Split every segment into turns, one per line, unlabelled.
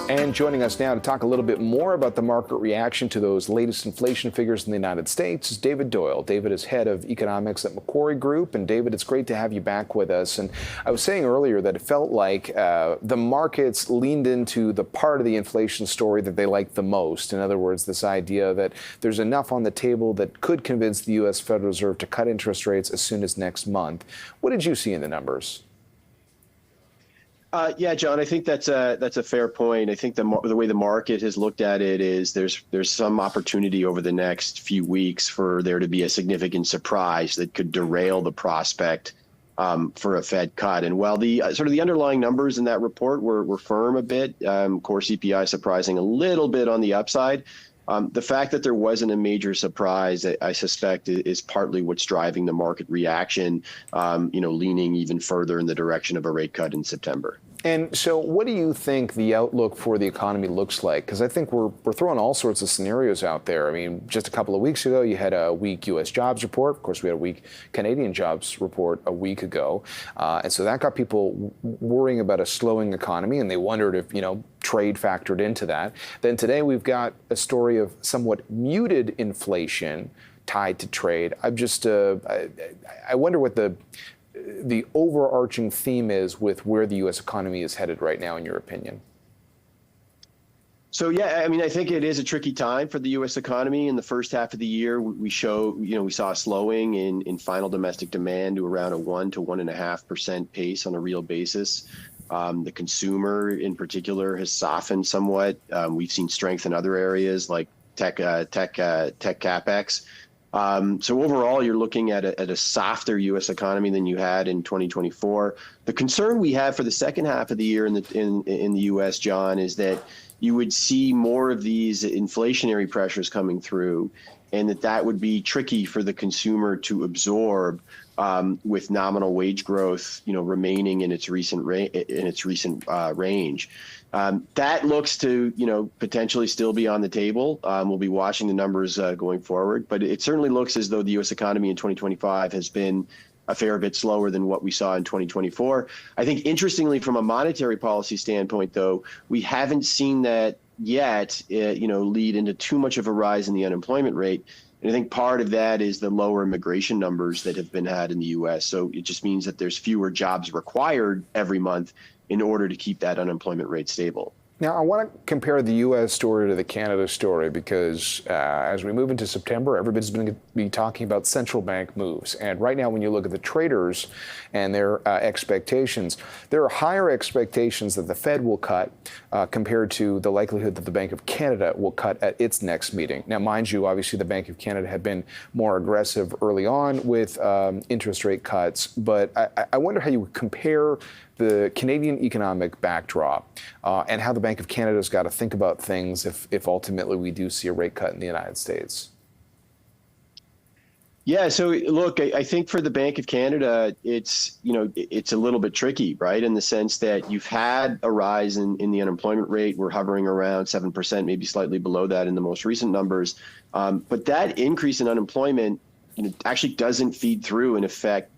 And joining us now to talk a little bit more about the market reaction to those latest inflation figures in the United States is David Doyle. David is head of economics at Macquarie Group. And David, it's great to have you back with us. And I was saying earlier that it felt like the markets leaned into the part of the inflation story that they liked the most. In other words, this idea that there's enough on the table that could convince the U.S. Federal Reserve to cut interest rates as soon as next month. What did you see in the numbers?
Yeah, John, I think that's a fair point. I think the way the market has looked at it is there's some opportunity over the next few weeks for there to be a significant surprise that could derail the prospect for a Fed cut. And while the sort of the underlying numbers in that report were firm a bit, core CPI surprising a little bit on the upside. The fact that there wasn't a major surprise, I suspect, is partly what's driving the market reaction, leaning even further in the direction of a rate cut in September.
And so what do you think the outlook for the economy looks like? Because I think we're throwing all sorts of scenarios out there. I mean, just a couple of weeks ago, you had a weak U.S. jobs report. Of course, we had a weak Canadian jobs report a week ago. And so that got people worrying about a slowing economy, and they wondered if, trade factored into that. Then today we've got a story of somewhat muted inflation tied to trade. I wonder what the overarching theme is with where the U.S. economy is headed right now, in your opinion.
So, yeah, I mean, I think it is a tricky time for the U.S. economy. In the first half of the year, we saw a slowing in final domestic demand to around a 1 to 1.5% pace on a real basis. The consumer, in particular, has softened somewhat. We've seen strength in other areas like tech capex. So overall, you're looking at a softer U.S. economy than you had in 2024. The concern we have for the second half of the year in the U.S., John, is that you would see more of these inflationary pressures coming through, and that would be tricky for the consumer to absorb with nominal wage growth, remaining in its recent range. That looks to, potentially still be on the table. We'll be watching the numbers going forward, but it certainly looks as though the U.S. economy in 2025 has been a fair bit slower than what we saw in 2024. I think, interestingly, from a monetary policy standpoint, though, we haven't seen that yet, lead into too much of a rise in the unemployment rate. And I think part of that is the lower immigration numbers that have been had in the U.S. So it just means that there's fewer jobs required every month in order to keep that unemployment rate stable.
Now, I want to compare the U.S. story to the Canada story because as we move into September, everybody's going to be talking about central bank moves. And right now, when you look at the traders and their expectations, there are higher expectations that the Fed will cut compared to the likelihood that the Bank of Canada will cut at its next meeting. Now, mind you, obviously, the Bank of Canada had been more aggressive early on with interest rate cuts. But I wonder how you would compare the Canadian economic backdrop and how the Bank of Canada's got to think about things if ultimately we do see a rate cut in the United States.
Yeah, so look, I think for the Bank of Canada, it's a little bit tricky, right? In the sense that you've had a rise in the unemployment rate. We're hovering around 7%, maybe slightly below that in the most recent numbers. But that increase in unemployment, actually doesn't feed through and affect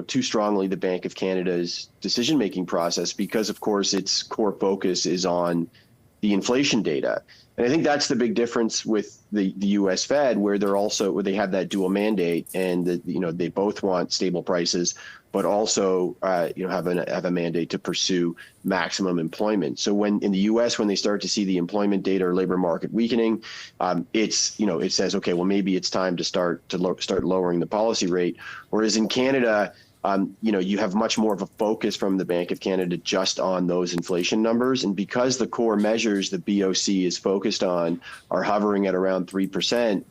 too strongly the Bank of Canada's decision-making process because, of course, its core focus is on the inflation data. And I think that's the big difference with the U.S. Fed, where they have that dual mandate, and they both want stable prices, but also have a mandate to pursue maximum employment. So when in the U.S., when they start to see the employment data or labor market weakening, it says, okay, well, maybe it's time to start lowering the policy rate. Whereas in Canada, you have much more of a focus from the Bank of Canada just on those inflation numbers. And because the core measures the BOC is focused on are hovering at around 3%,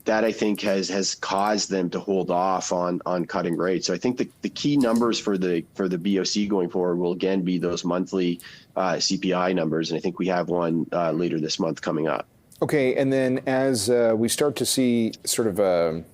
that I think has caused them to hold off on cutting rates. So I think the key numbers for the BOC going forward will again be those monthly CPI numbers. And I think we have one later this month coming up.
Okay, and then as we start to see sort of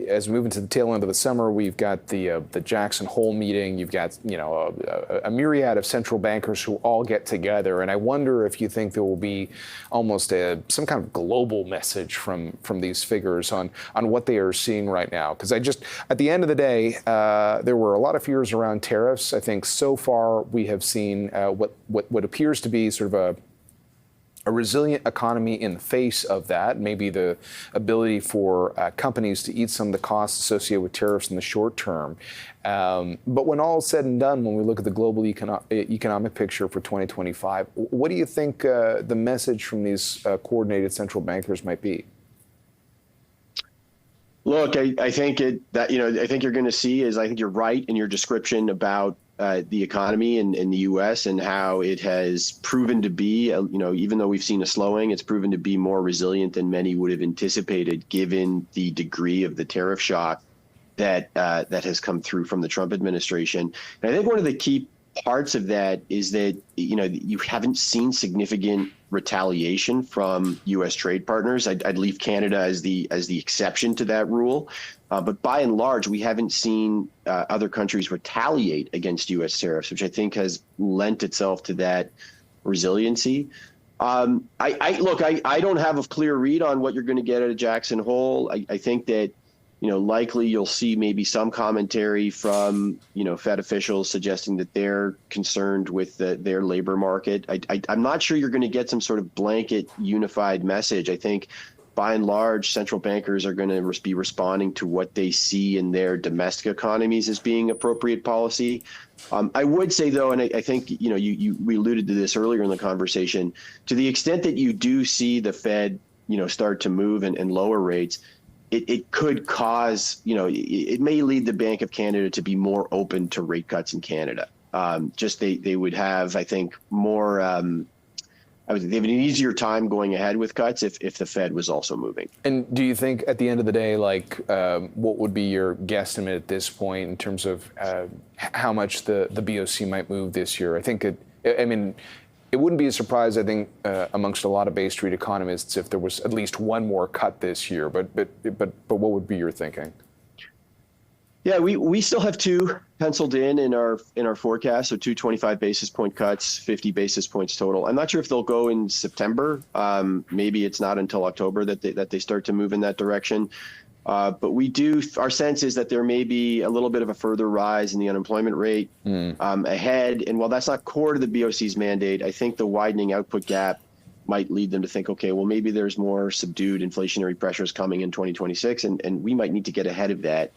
as we move into the tail end of the summer, we've got the Jackson Hole meeting. You've got a myriad of central bankers who all get together, and I wonder if you think there will be almost some kind of global message from these figures on what they are seeing right now. Because at the end of the day, there were a lot of fears around tariffs. I think so far we have seen what appears to be sort of a resilient economy in the face of that, maybe the ability for companies to eat some of the costs associated with tariffs in the short term. But when all is said and done, when we look at the global economic picture for 2025, what do you think the message from these coordinated central bankers might be?
Look, I think I think you're going to see I think you're right in your description about the economy in the U.S. and how it has proven to be, even though we've seen a slowing, it's proven to be more resilient than many would have anticipated, given the degree of the tariff shock that has come through from the Trump administration. And I think one of the key parts of that is that you haven't seen significant retaliation from U.S. trade partners. I'd leave Canada as the exception to that rule, but by and large, we haven't seen other countries retaliate against U.S. tariffs, which I think has lent itself to that resiliency. I don't have a clear read on what you're going to get at a Jackson Hole. I think that likely you'll see maybe some commentary from, Fed officials suggesting that they're concerned with their labor market. I'm not sure you're going to get some sort of blanket unified message. I think by and large, central bankers are going to be responding to what they see in their domestic economies as being appropriate policy. I would say, though, and I think, we alluded to this earlier in the conversation, to the extent that you do see the Fed, start to move and lower rates, it could cause, it may lead the Bank of Canada to be more open to rate cuts in Canada. They would have, I think, more, they have an easier time going ahead with cuts if the Fed was also moving. And
do you think at the end of the day, what would be your guesstimate at this point in terms of how much the BOC might move this year? I think it wouldn't be a surprise, I think, amongst a lot of Bay Street economists if there was at least one more cut this year. But what would be your thinking?
Yeah, we still have two penciled in our forecast, so 2 25 basis point cuts, 50 basis points total. I'm not sure if they'll go in September. Maybe it's not until October that they start to move in that direction. But our sense is that there may be a little bit of a further rise in the unemployment rate ahead. And while that's not core to the BOC's mandate, I think the widening output gap might lead them to think, okay, well, maybe there's more subdued inflationary pressures coming in 2026, and we might need to get ahead of that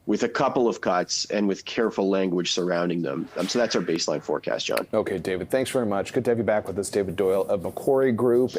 with a couple of cuts and with careful language surrounding them. So that's our baseline forecast, John.
Okay, David, thanks very much. Good to have you back with us, David Doyle of Macquarie Group.